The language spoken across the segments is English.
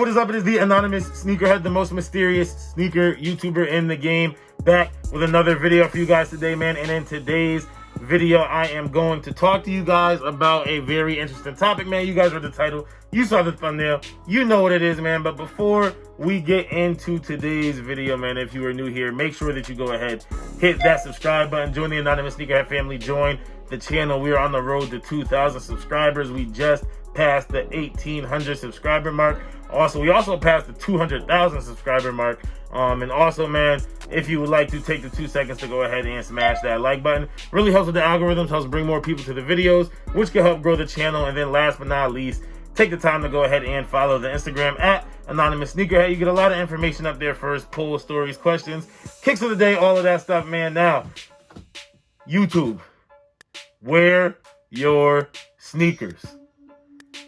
What is up? It is the anonymous Sneakerhead, the most mysterious sneaker YouTuber in the game, back with another video for you guys today, man. And in today's video, I am going to talk to you guys about a very interesting topic, man. You guys read the title, you saw the thumbnail, you know what it is, man. But before we get into today's video, man, if you are new here, make sure that you go ahead, hit that subscribe button, join the anonymous Sneakerhead family, join the channel. We are on the road to 2,000 subscribers. We just passed the 1,800 subscriber mark. We also passed the 200,000 subscriber mark. And also, man, if you would like to take the 2 seconds to go ahead and smash that like button, really helps with the algorithms, helps bring more people to the videos, which can help grow the channel. And then last but not least, take the time to go ahead and follow the Instagram at anonymous Sneakerhead. You get a lot of information up there first, polls, stories, questions, kicks of the day, all of that stuff, man. Now, YouTube, wear your sneakers.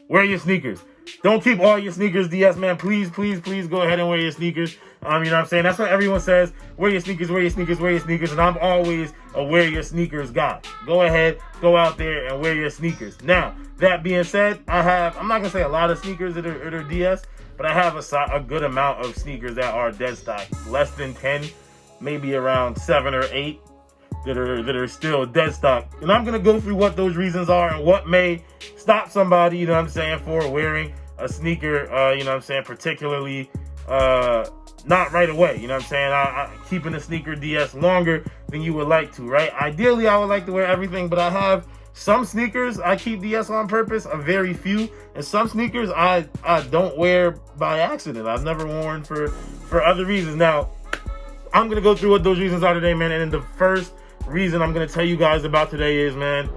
Wear your sneakers. Don't keep all your sneakers DS, man. Please, please, please go ahead and wear your sneakers. You know what I'm saying? That's what everyone says. Wear your sneakers, wear your sneakers, wear your sneakers. And I'm always a wear your sneakers guy. Go ahead, go out there and wear your sneakers. Now, that being said, I'm not going to say a lot of sneakers that are DS, but I have a good amount of sneakers that are dead stock. Less than 10, maybe around 7 or 8 that are still dead stock. And I'm going to go through what those reasons are and what may stop somebody, you know what I'm saying, for wearing a sneaker, you know what I'm saying, particularly not right away, you know what I'm saying, I keeping a sneaker DS longer than you would like to, right? Ideally, I would like to wear everything, but I have some sneakers I keep DS on purpose, a very few, and some sneakers I don't wear by accident. I've never worn for other reasons. Now, I'm going to go through what those reasons are today, man, and then the first reason I'm going to tell you guys about today is, man,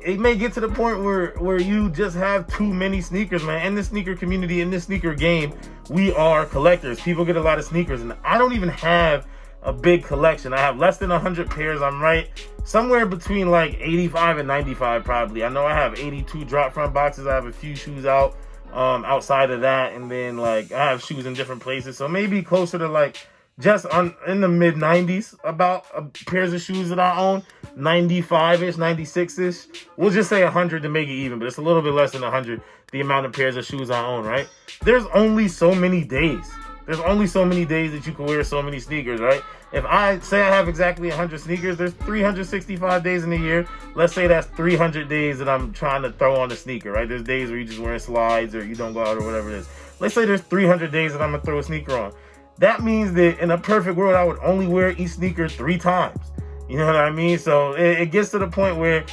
it may get to the point where you just have too many sneakers, man. In the sneaker community, in this sneaker game, we are collectors. People get a lot of sneakers, and I don't even have a big collection. I have less than 100 pairs. I'm right somewhere between like 85 and 95 probably. I know I have 82 drop front boxes. I have a few shoes out outside of that, and then like I have shoes in different places, so maybe closer to like just in the mid 90s about pairs of shoes that I own. 95-ish, 96-ish. We'll just say 100 to make it even, but it's a little bit less than 100, the amount of pairs of shoes I own, right? There's only so many days. There's only so many days that you can wear so many sneakers, right? If I say I have exactly 100 sneakers, there's 365 days in a year. Let's say that's 300 days that I'm trying to throw on a sneaker, right? There's days where you're just wearing slides or you don't go out or whatever it is. Let's say there's 300 days that I'm going to throw a sneaker on. That means that in a perfect world, I would only wear each sneaker 3 times. You know what I mean? So it gets to the point where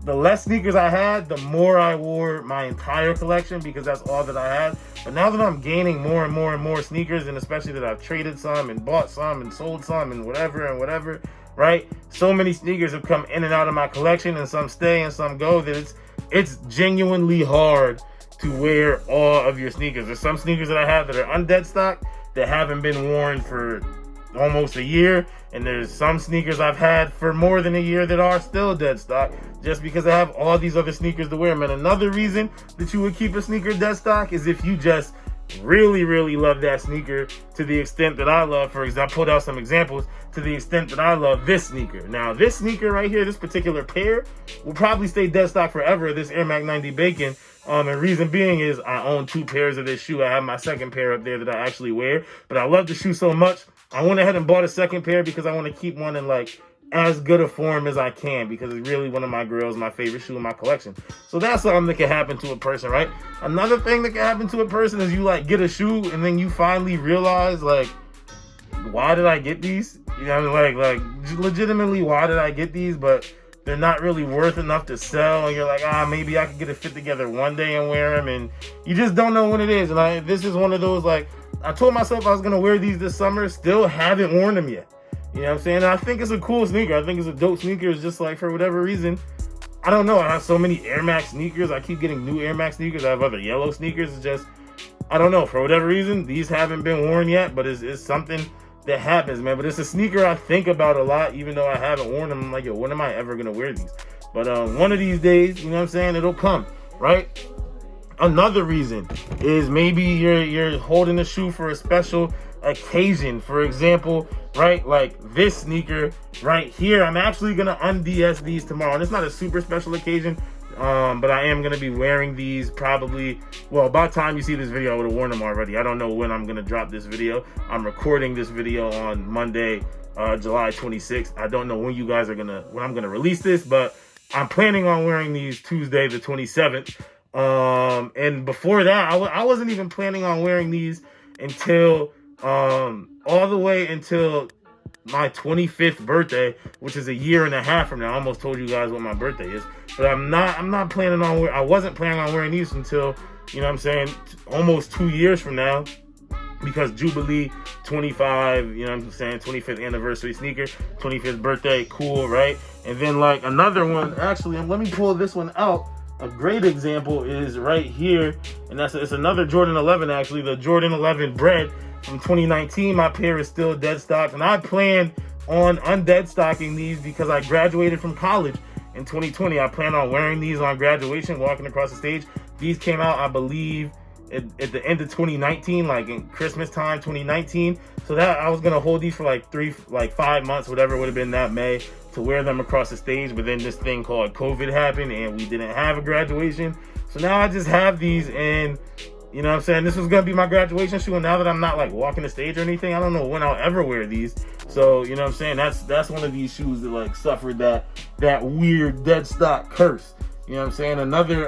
the less sneakers I had, the more I wore my entire collection, because that's all that I had. But now that I'm gaining more and more and more sneakers, and especially that I've traded some and bought some and sold some and whatever, right? So many sneakers have come in and out of my collection, and some stay and some go, that it's genuinely hard to wear all of your sneakers. There's some sneakers that I have that are undead stock that haven't been worn for almost a year, and there's some sneakers I've had for more than a year that are still dead stock, just because I have all these other sneakers to wear, man. Another reason that you would keep a sneaker dead stock is if you just really, really love that sneaker to the extent that I love. For example, I pulled out some examples to the extent that I love this sneaker. Now, this sneaker right here, this particular pair, will probably stay dead stock forever, this Air Max 90 Bacon. And reason being is I own 2 pairs of this shoe. I have my second pair up there that I actually wear, but I love the shoe so much, I went ahead and bought a second pair because I want to keep one in like as good a form as I can, because it's really one of my girls, my favorite shoe in my collection. So that's something that can happen to a person, right? Another thing that can happen to a person is you like get a shoe and then you finally realize, like, why did I get these? You know, like legitimately, why did I get these? But they're not really worth enough to sell, and you're like, maybe I could get it fit together one day and wear them, and you just don't know when it is. And this is one of those, like, I told myself I was gonna wear these this summer, still haven't worn them yet. You know what I'm saying? And I think it's a cool sneaker. I think it's a dope sneaker. It's just like, for whatever reason, I don't know, I have so many Air Max sneakers. I keep getting new Air Max sneakers. I have other yellow sneakers. It's just, I don't know, for whatever reason, these haven't been worn yet, but it's something that happens, man. But it's a sneaker I think about a lot, even though I haven't worn them. I'm like, yo, when am I ever gonna wear these? But one of these days, you know what I'm saying, it'll come, right? Another reason is maybe you're holding a shoe for a special occasion. For example, right, like this sneaker right here, I'm actually gonna unds these tomorrow, and it's not a super special occasion. But I am going to be wearing these probably, well, by the time you see this video, I would have worn them already. I don't know when I'm going to drop this video. I'm recording this video on Monday, July 26th. I don't know when you guys are when I'm going to release this, but I'm planning on wearing these Tuesday, the 27th. And before that, I wasn't even planning on wearing these until, all the way until my 25th birthday, which is a year and a half from now. I almost told you guys what my birthday is, but I'm not planning on I wasn't planning on wearing these until, you know what I'm saying, almost 2 years from now, because Jubilee 25, you know what I'm saying, 25th anniversary sneaker, 25th birthday, cool, right? And then like another one, actually, let me pull this one out. A great example is right here, and it's another Jordan 11, actually, the Jordan 11 Bread from 2019. My pair is still dead stock, and I plan on undead stocking these because I graduated from college in 2020. I plan on wearing these on graduation, walking across the stage. These came out, I believe, at the end of 2019, like in Christmas time 2019. So that I was gonna hold these for like 5 months, whatever, would have been that May, to wear them across the stage. But then this thing called COVID happened and we didn't have a graduation. So now I just have these, and you know what I'm saying, this was gonna be my graduation shoe. And now that I'm not like walking the stage or anything, I don't know when I'll ever wear these. So you know what I'm saying, that's one of these shoes that like suffered that weird dead stock curse. You know what I'm saying? Another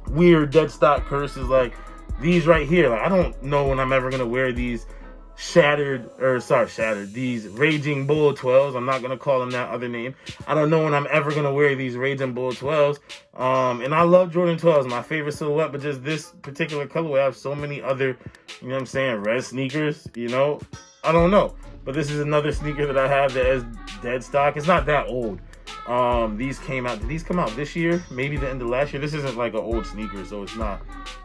weird dead stock curse is like these right here. Like, I don't know when I'm ever gonna wear these these Raging Bull 12s. I'm not gonna call them that other name. I don't know when I'm ever gonna wear these Raging Bull 12s. And I love Jordan 12s, my favorite silhouette, but just this particular colorway, I have so many other, you know what I'm saying, red sneakers, you know? I don't know. But this is another sneaker that I have that is dead stock. It's not that old. Did these come out this year? Maybe the end of last year. This isn't like an old sneaker, so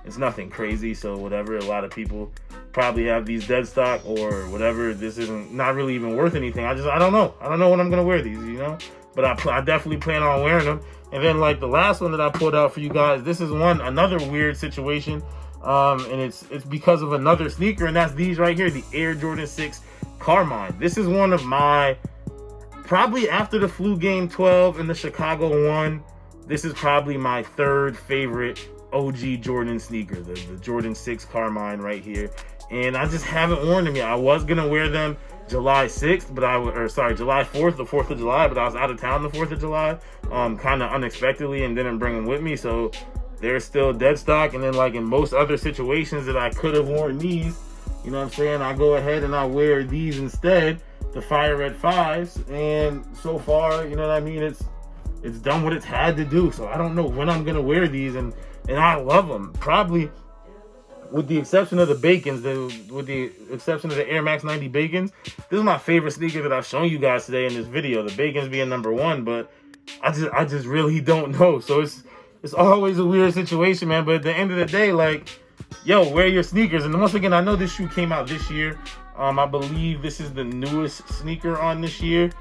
it's nothing crazy. So whatever, a lot of people probably have these dead stock or whatever. This isn't not really even worth anything. I don't know when I'm gonna wear these, you know, but I definitely plan on wearing them. And then like the last one that I pulled out for you guys, this is another weird situation, and it's because of another sneaker, and that's these right here, the Air Jordan 6 Carmine. This is one of my, probably after the Flu Game 12 and the Chicago 1, this is probably my third favorite OG Jordan sneaker, the Jordan 6 Carmine right here. And I just haven't worn them yet. I was gonna wear them July 6th, July 4th, the 4th of July, but I was out of town the 4th of July, kind of unexpectedly, and didn't bring them with me. So they're still dead stock. And then like in most other situations that I could have worn these, you know what I'm saying, I go ahead and I wear these instead, the Fire Red 5s, and so far, you know what I mean, it's done what it's had to do. So I don't know when I'm gonna wear these, and I love them. Probably with the exception of the Bacons, with the exception of the Air Max 90 Bacons, this is my favorite sneaker that I've shown you guys today in this video. The Bacons being number one, but I just really don't know. So it's always a weird situation, man. But at the end of the day, like, yo, wear your sneakers. And once again, I know this shoe came out this year. I believe this is the newest sneaker on this year,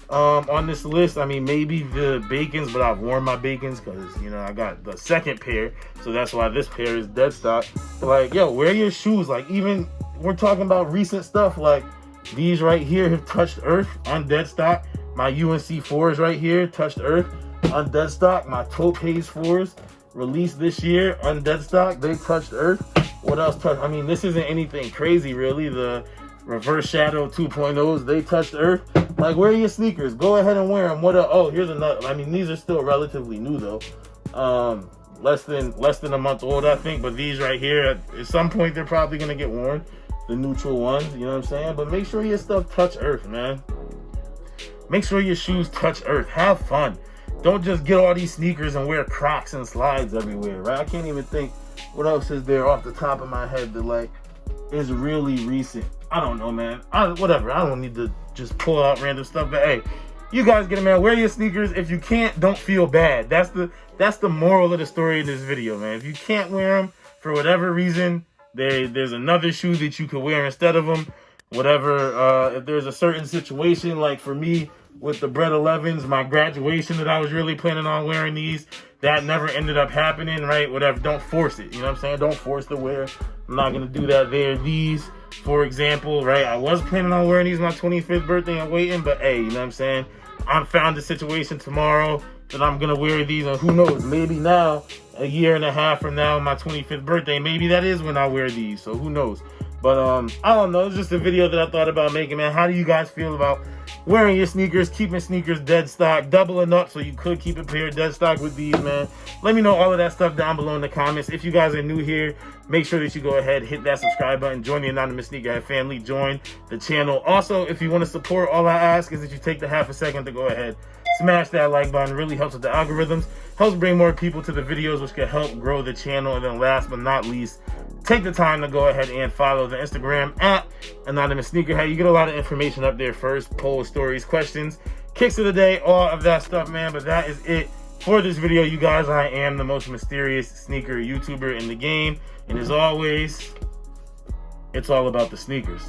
on this list. I mean, maybe the Bacons, but I've worn my Bacons because, you know, I got the second pair, so that's why this pair is dead stock. Like, yo, wear your shoes. Like, even we're talking about recent stuff, like these right here have touched earth on dead stock. My UNC 4s right here touched earth on dead stock. My Taupe Haze 4s released this year on dead stock, they touched earth. What else touched? I mean, this isn't anything crazy, really. The Reverse Shadow 2.0s, they touched earth. Like, wear your sneakers. Go ahead and wear them. Oh, here's another. I mean, these are still relatively new though. Less than a month old, I think. But these right here, at some point, they're probably gonna get worn. The neutral ones, you know what I'm saying? But make sure your stuff touch earth, man. Make sure your shoes touch earth. Have fun. Don't just get all these sneakers and wear Crocs and slides everywhere, right? I can't even think what else is there off the top of my head that like is really recent. I don't know, man. Whatever. I don't need to just pull out random stuff. But hey, you guys get it, man. Wear your sneakers. If you can't, don't feel bad. That's the moral of the story in this video, man. If you can't wear them for whatever reason, there's another shoe that you could wear instead of them. Whatever. If there's a certain situation, like for me with the Bread 11s, my graduation that I was really planning on wearing these, that never ended up happening, right? Whatever. Don't force it. You know what I'm saying? Don't force the wear. I'm not gonna do that there. These, for example, right? I was planning on wearing these my 25th birthday and waiting, but hey, you know what I'm saying? I found the situation tomorrow. that I'm gonna wear these, and who knows, maybe now, a year and a half from now, my 25th birthday, maybe that is when I wear these, so who knows. But I don't know, it's just a video that I thought about making, man. How do you guys feel about wearing your sneakers, keeping sneakers dead stock, doubling up so you could keep a pair dead stock with these, man? Let me know all of that stuff down below in the comments. If you guys are new here, make sure that you go ahead, hit that subscribe button, join the Anonymous Sneakerhead family, join the channel. Also, if you want to support, all I ask is that you take the half a second to go ahead, smash that like button. Really helps with the algorithms, helps bring more people to the videos, which can help grow the channel. And then last but not least, take the time to go ahead and follow the Instagram at Anonymous Sneakerhead. You get a lot of information up there first, polls, stories, questions, kicks of the day, all of that stuff, man. But that is it for this video, you guys. I am the most mysterious sneaker YouTuber in the game. And as always, it's all about the sneakers.